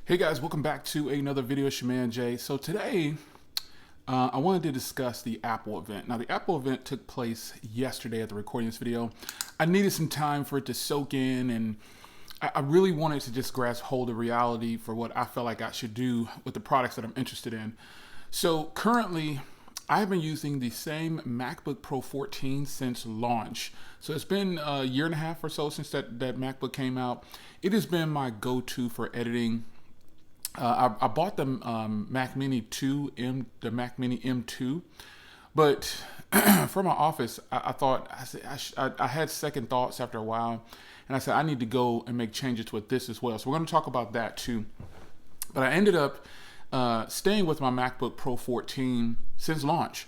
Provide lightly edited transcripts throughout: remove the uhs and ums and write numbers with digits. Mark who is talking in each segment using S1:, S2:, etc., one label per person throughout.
S1: Hey guys, welcome back to another video. It's your man Jay. So today, I wanted to discuss the Apple event. Now the Apple event took place yesterday at the recording of this video. I needed some time for it to soak in, and I really wanted to just grasp hold of reality for what I felt like I should do with the products that I'm interested in. So currently, I've been using the same MacBook Pro 14 since launch. So it's been a year and a half or so since that MacBook came out. It has been my go-to for editing. I bought the Mac Mini 2, the Mac Mini M2, but for my office, I thought I had second thoughts after a while, and I said I need to go and make changes with this as well. So we're going to talk about that too. But I ended up staying with my MacBook Pro 14 since launch.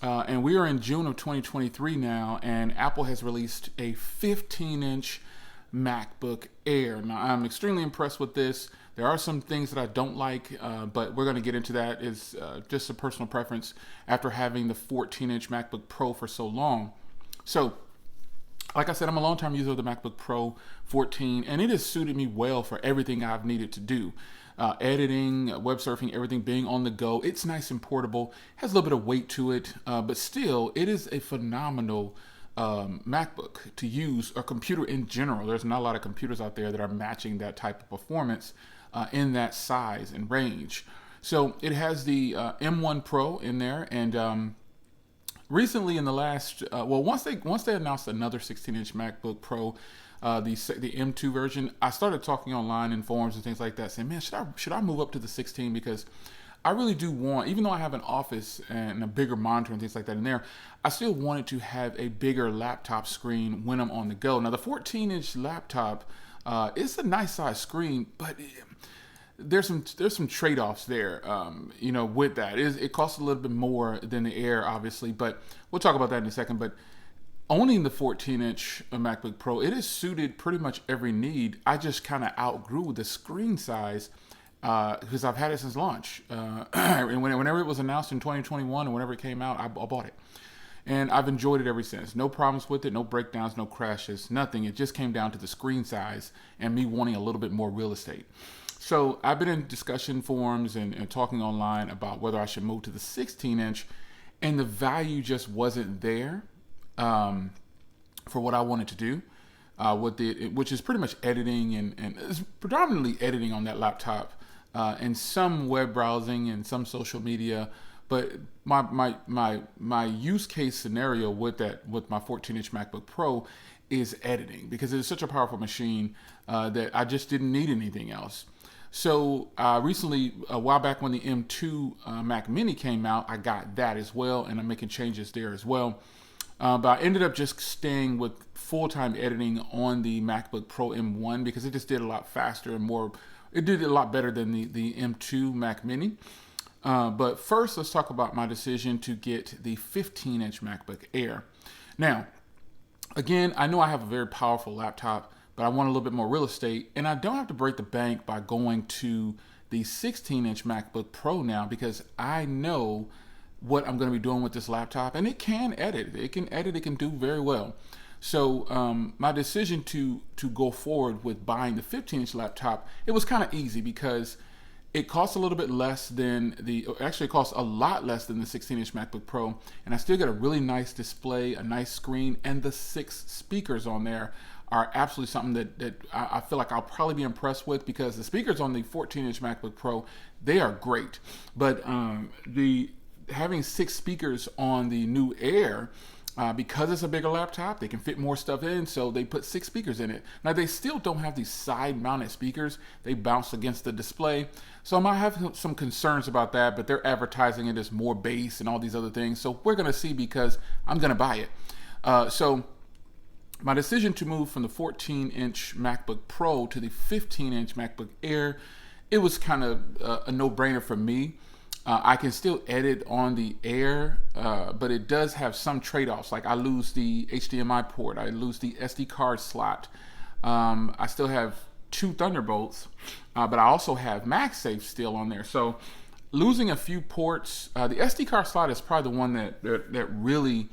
S1: And we are in June of 2023 now, and Apple has released a 15-inch MacBook Air. Now, I'm extremely impressed with this. There are some things that I don't like, but we're going to get into that. It's just a personal preference after having the 14-inch MacBook Pro for so long. So, like I said, I'm a long-time user of the MacBook Pro 14, and it has suited me well for everything I've needed to do. Editing, web surfing, everything being on the go. It's nice and portable. Has a little bit of weight to it, but still, it is a phenomenal MacBook to use, or computer in general. There's not a lot of computers out there that are matching that type of performance in that size and range. So it has the M1 Pro in there, and recently in the last, once they announced another 16-inch MacBook Pro, the M2 version, I started talking online in forums and things like that, saying, man, should I move up to the 16? Because I really do want, even though I have an office and a bigger monitor and things like that in there, I still wanted to have a bigger laptop screen when I'm on the go. Now the 14-inch laptop, it's a nice size screen, but there's some trade-offs there, with that. It costs a little bit more than the Air, obviously, but we'll talk about that in a second. But owning the 14-inch MacBook Pro, it has suited pretty much every need. I just kind of outgrew the screen size because I've had it since launch. And whenever it was announced in 2021 or whenever it came out, I bought it. And I've enjoyed it ever since. No problems with it, no breakdowns, no crashes, nothing. It just came down to the screen size and me wanting a little bit more real estate. So I've been in discussion forums and talking online about whether I should move to the 16-inch, and the value just wasn't there for what I wanted to do. Which is pretty much editing and it's predominantly editing on that laptop, and some web browsing and some social media. But my use case scenario with my 14-inch MacBook Pro is editing, because it's such a powerful machine that I just didn't need anything else. So recently, a while back when the M2 Mac Mini came out, I got that as well, and I'm making changes there as well. But I ended up just staying with full-time editing on the MacBook Pro M1 because it just did a lot faster and more. It did a lot better than the M2 Mac Mini. But first, let's talk about my decision to get the 15-inch MacBook Air. Now, again, I know I have a very powerful laptop, but I want a little bit more real estate, and I don't have to break the bank by going to the 16-inch MacBook Pro now, because I know what I'm going to be doing with this laptop, and it can edit. It can do very well. So my decision to go forward with buying the 15-inch laptop, it was kind of easy because it costs a little bit less than actually it costs a lot less than the 16-inch MacBook Pro, and I still get a really nice display, a nice screen, and the 6 speakers on there are absolutely something that I feel like I'll probably be impressed with, because the speakers on the 14-inch MacBook Pro, they are great, but having 6 speakers on the new Air, because it's a bigger laptop, they can fit more stuff in, so they put 6 speakers in it. Now, they still don't have these side-mounted speakers. They bounce against the display. So I might have some concerns about that, but they're advertising it as more bass and all these other things. So we're going to see, because I'm going to buy it. So my decision to move from the 14-inch MacBook Pro to the 15-inch MacBook Air, it was kind of a no-brainer for me. I can still edit on the Air, but it does have some trade-offs. Like I lose the HDMI port, I lose the SD card slot. I still have 2 Thunderbolts, but I also have MagSafe still on there. So losing a few ports, the SD card slot is probably the one that really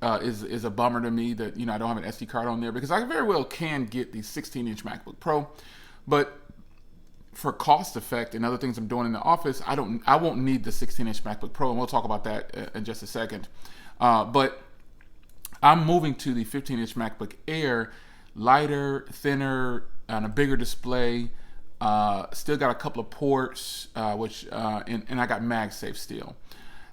S1: is a bummer to me, that I don't have an SD card on there, because I very well can get the 16-inch MacBook Pro, but for cost effect and other things I'm doing in the office, I won't need the 16-inch MacBook Pro, and we'll talk about that in just a second. But I'm moving to the 15-inch MacBook Air, lighter, thinner, and a bigger display. Still got a couple of ports, and I got MagSafe still.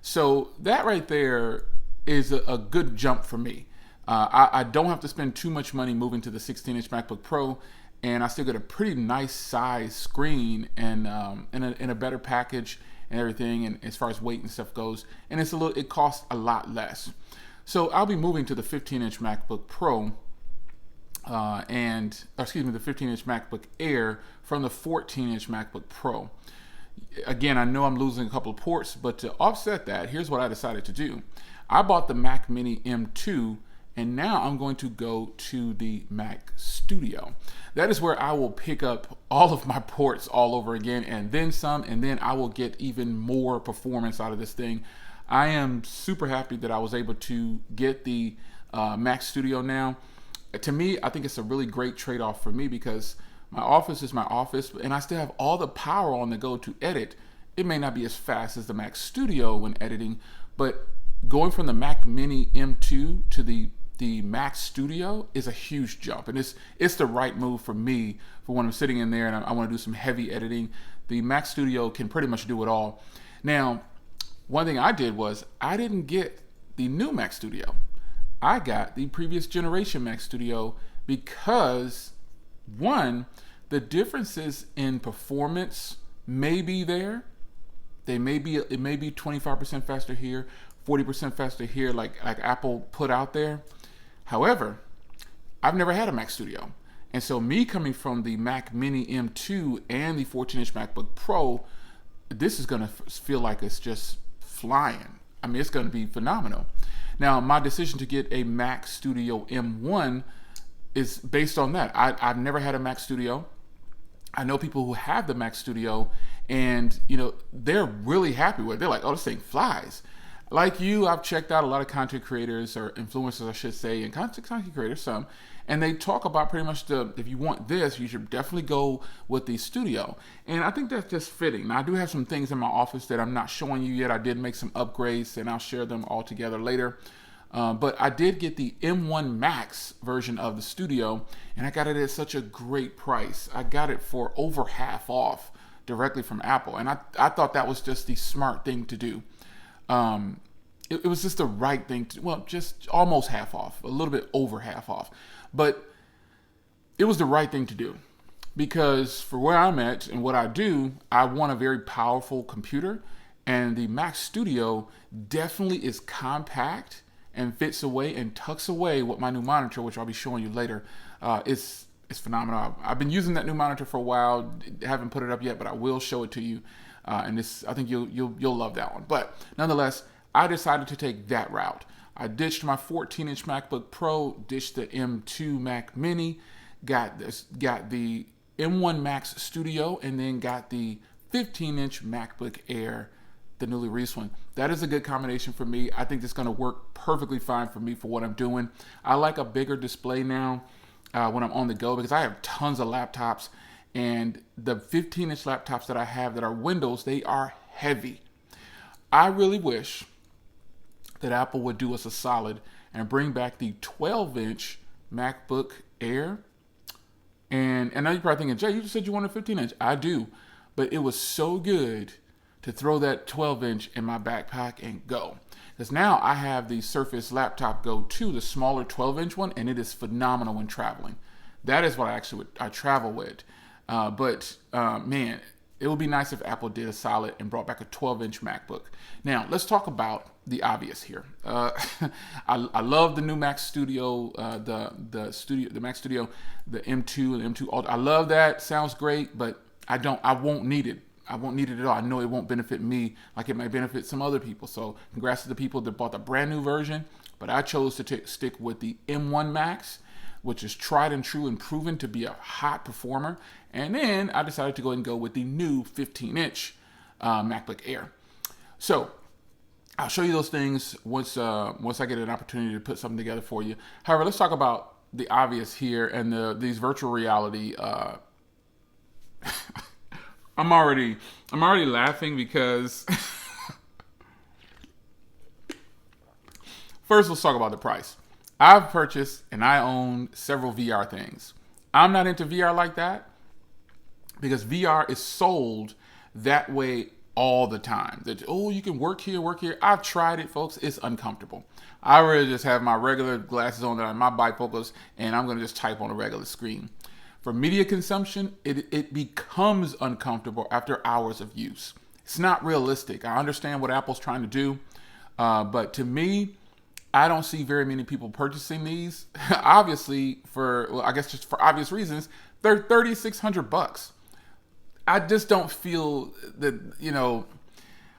S1: So that right there is a good jump for me. I don't have to spend too much money moving to the 16-inch MacBook Pro, and I still get a pretty nice size screen and in a better package and everything, and as far as weight and stuff goes, and it costs a lot less. So I'll be moving to the 15-inch MacBook Pro, the 15-inch MacBook Air from the 14-inch MacBook Pro. Again, I know I'm losing a couple of ports, but to offset that, here's what I decided to do. I bought the Mac Mini M2, and now I'm going to go to the Mac Studio. That is where I will pick up all of my ports all over again, and then some, and then I will get even more performance out of this thing. I am super happy that I was able to get the Mac Studio now. To me, I think it's a really great trade-off for me because my office is my office, and I still have all the power on the go to edit. It may not be as fast as the Mac Studio when editing, but going from the Mac Mini M2 to the Mac Studio is a huge jump, and it's the right move for me for when I'm sitting in there and I want to do some heavy editing. The Mac Studio can pretty much do it all. Now, one thing I did was I didn't get the new Mac Studio. I got the previous generation Mac Studio because, one, the differences in performance may be there. It may be 25% faster here, 40% faster here, like Apple put out there. However, I've never had a Mac Studio. And so me coming from the Mac Mini M2 and the 14-inch MacBook Pro, this is going to feel like it's just flying. I mean, it's going to be phenomenal. Now, my decision to get a Mac Studio M1 is based on that. I've never had a Mac Studio. I know people who have the Mac Studio, and they're really happy with it. They're like, oh, this thing flies. Like you, I've checked out a lot of content creators, or influencers, I should say, and content creators, some, and they talk about pretty much if you want this, you should definitely go with the Studio. And I think that's just fitting. Now, I do have some things in my office that I'm not showing you yet. I did make some upgrades, and I'll share them all together later. But I did get the M1 Max version of the Studio, and I got it at such a great price. I got it for over half off directly from Apple, and I thought that was just the smart thing to do. It was just the right thing just almost half off, a little bit over half off, but it was the right thing to do because for where I'm at and what I do, I want a very powerful computer, and the Mac Studio definitely is compact and fits away and tucks away with my new monitor, which I'll be showing you later. It's phenomenal. I've been using that new monitor for a while. Haven't put it up yet, but I will show it to you. And I think you'll love that one. But nonetheless, I decided to take that route. I ditched my 14-inch MacBook Pro, ditched the M2 Mac Mini, got the M1 Max Studio, and then got the 15-inch MacBook Air, the newly released one. That is a good combination for me. I think it's going to work perfectly fine for me for what I'm doing. I like a bigger display now when I'm on the go because I have tons of laptops, and the 15-inch laptops that I have that are Windows, they are heavy. I really wish that Apple would do us a solid and bring back the 12-inch MacBook Air. And now you're probably thinking, Jay, you just said you wanted a 15-inch. I do, but it was so good to throw that 12-inch in my backpack and go. Because now I have the Surface Laptop Go 2, the smaller 12-inch one, and it is phenomenal when traveling. That is what I travel with. But man, it would be nice if Apple did a solid and brought back a 12-inch MacBook. Now, let's talk about the obvious here. I love the new Mac Studio, the Mac Studio, the M2 and M2 Ultra. I love that. Sounds great, but I won't need it. I won't need it at all. I know it won't benefit me like it might benefit some other people. So congrats to the people that bought the brand new version. But I chose to stick with the M1 Max, which is tried and true and proven to be a hot performer. And then I decided to go and go with the new 15-inch MacBook Air. So I'll show you those things once I get an opportunity to put something together for you. However, let's talk about the obvious here and these virtual reality I'm already laughing because first let's talk about the price. I've purchased and I own several VR things. I'm not into VR like that because VR is sold that way all the time. That, oh, you can work here, work here. I've tried it, folks. It's uncomfortable. I really just have my regular glasses on that are my bifocals, and I'm going to just type on a regular screen. For media consumption, it becomes uncomfortable after hours of use. It's not realistic. I understand what Apple's trying to do, but to me, I don't see very many people purchasing these. Obviously, I guess just for obvious reasons, they're $3,600. I just don't feel that,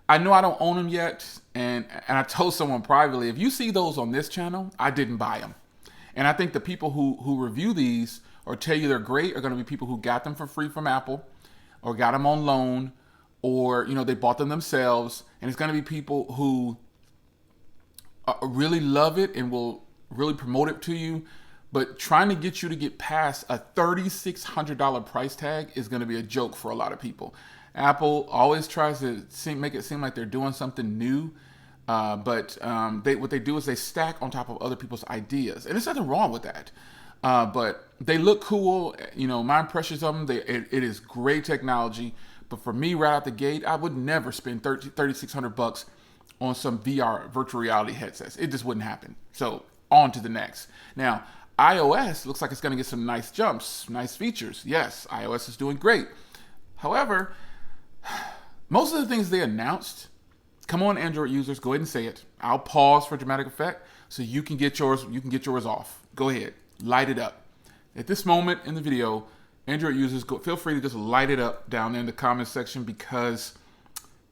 S1: I know I don't own them yet, and I told someone privately, if you see those on this channel, I didn't buy them. And I think the people who review these or tell you they're great are going to be people who got them for free from Apple or got them on loan or, they bought them themselves. And it's going to be people who really love it and will really promote it to you. But trying to get you to get past a $3,600 price tag is going to be a joke for a lot of people. Apple always tries to make it seem like they're doing something new. But what they do is they stack on top of other people's ideas. And there's nothing wrong with that. But they look cool. My impressions of them, it is great technology. But for me, right out the gate, I would never spend $3,600 on some VR virtual reality headsets. It just wouldn't happen. So on to the next. Now, iOS looks like it's going to get some nice jumps, nice features. Yes, iOS is doing great. However, most of the things they announced, come on, Android users, go ahead and say it. I'll pause for dramatic effect so you can get yours. You can get yours off. Go ahead, light it up. At this moment in the video, Android users, feel free to just light it up down there in the comment section because,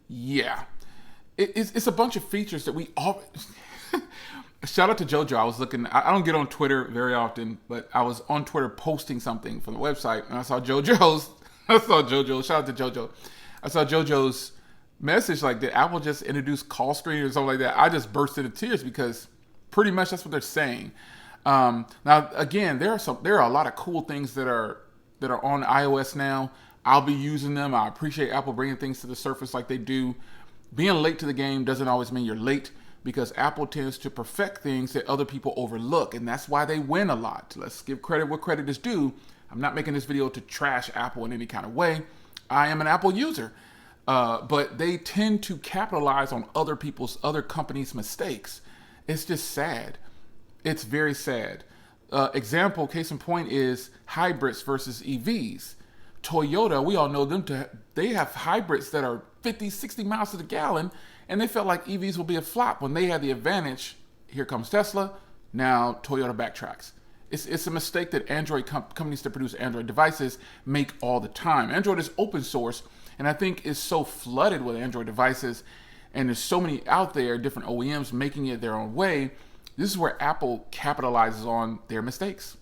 S1: yeah, it's a bunch of features that we all. Shout out to JoJo. I was looking. I don't get on Twitter very often, but I was on Twitter posting something from the website, and I saw JoJo's. Shout out to JoJo. I saw JoJo's message like that Apple just introduced call screening or something like that. I just burst into tears because pretty much that's what they're saying. Now again, there are a lot of cool things that are on iOS now. I'll be using them. I appreciate Apple bringing things to the surface like they do. Being late to the game doesn't always mean you're late because Apple tends to perfect things that other people overlook, and that's why they win a lot. Let's give credit where credit is due. I'm not making this video to trash Apple in any kind of way. I am an Apple user. But they tend to capitalize on other companies' mistakes. It's just sad. It's very sad. Example, case in point is hybrids versus EVs. Toyota, we all know them, they have hybrids that are 50, 60 miles to the gallon, and they felt like EVs will be a flop when they had the advantage. Here comes Tesla. Now Toyota backtracks. It's a mistake that Android companies that produce Android devices make all the time. Android is open source, and I think is so flooded with Android devices, and there's so many out there, different OEMs making it their own way. This is where Apple capitalizes on their mistakes.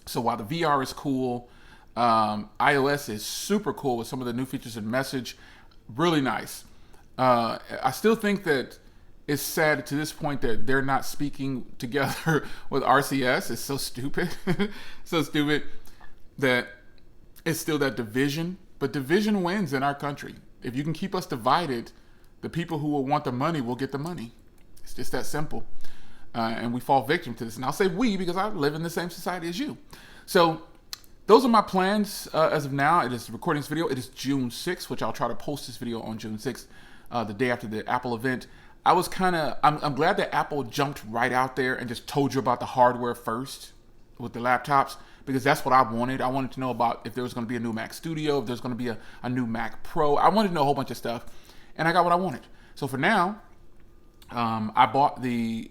S1: So while the VR is cool, iOS is super cool with some of the new features and message, really nice. I still think that it's sad to this point that they're not speaking together with RCS. It's so stupid. So stupid that it's still that division. But division wins in our country. If you can keep us divided, the people who will want the money will get the money. It's just that simple. And we fall victim to this. And I'll say we because I live in the same society as you. So those are my plans as of now. It is recording this video. It is June 6th, which I'll try to post this video on June 6th, the day after the Apple event. I'm glad that Apple jumped right out there and just told you about the hardware first with the laptops, because that's what I wanted. I wanted to know about if there was going to be a new Mac Studio, if there's going to be a new Mac Pro. I wanted to know a whole bunch of stuff, and I got what I wanted. So for now, I bought the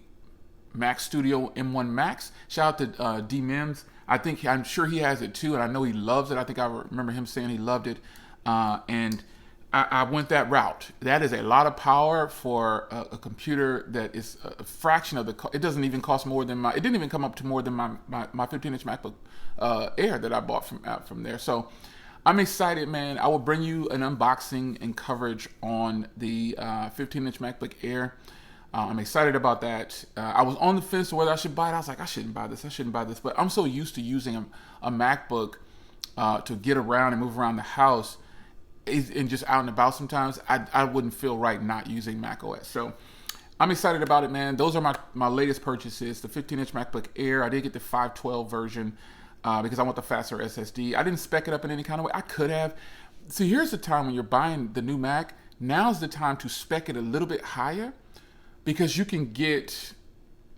S1: Mac Studio M1 Max. Shout out to D Mims. I'm sure he has it too, and I know he loves it. I think I remember him saying he loved it, and I went that route. That is a lot of power for a computer that is a fraction of the cost. It doesn't even cost more than it didn't even come up to more than my 15-inch MacBook Air that I bought from there. So I'm excited, man. I will bring you an unboxing and coverage on the 15-inch MacBook Air. I'm excited about that. I was on the fence whether I should buy it. I was like, I shouldn't buy this. But I'm so used to using a MacBook to get around and move around the house. and just out and about sometimes, I wouldn't feel right not using Mac OS. So I'm excited about it, man. Those are my latest purchases. The 15-inch MacBook Air. I did get the 512 version because I want the faster SSD. I didn't spec it up in any kind of way. I could have. See, here's the time when you're buying the new Mac. Now's the time to spec it a little bit higher because you can get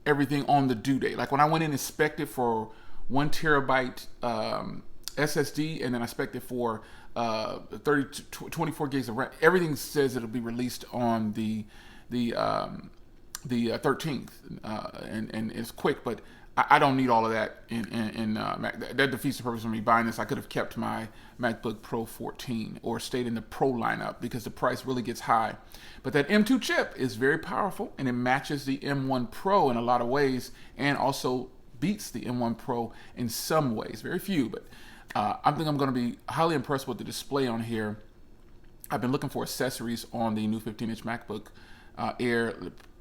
S1: everything on the due date. Like when I went in and spec'd it for 1 terabyte SSD, and then I spec'd it for 24 gigs of RAM. Everything says it'll be released on the 13th, and it's quick, but I don't need all of that in Mac. That defeats the purpose of me buying this. I could have kept my MacBook Pro 14 or stayed in the Pro lineup because the price really gets high. But that M2 chip is very powerful, and it matches the M1 Pro in a lot of ways, and also beats the M1 Pro in some ways. Very few, but I think I'm going to be highly impressed with the display on here. I've been looking for accessories on the new 15-inch MacBook Air,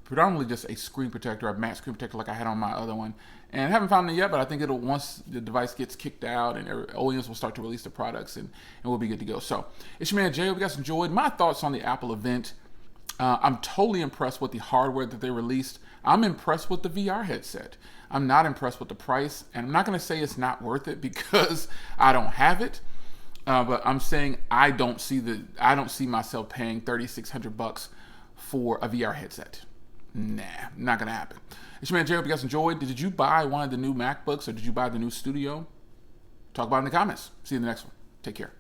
S1: predominantly just a screen protector, a matte screen protector like I had on my other one. And I haven't found it yet, but I think it'll, once the device gets kicked out and OEMs will start to release the products, and we'll be good to go. So it's your man Jay. Hope you guys enjoyed my thoughts on the Apple event. I'm totally impressed with the hardware that they released. I'm impressed with the VR headset. I'm not impressed with the price, and I'm not going to say it's not worth it because I don't have it. But I'm saying I don't see myself paying $3,600 for a VR headset. Nah, not gonna happen. It's your man Jay. Hope you guys enjoyed. Did you buy one of the new MacBooks, or did you buy the new Studio? Talk about it in the comments. See you in the next one. Take care.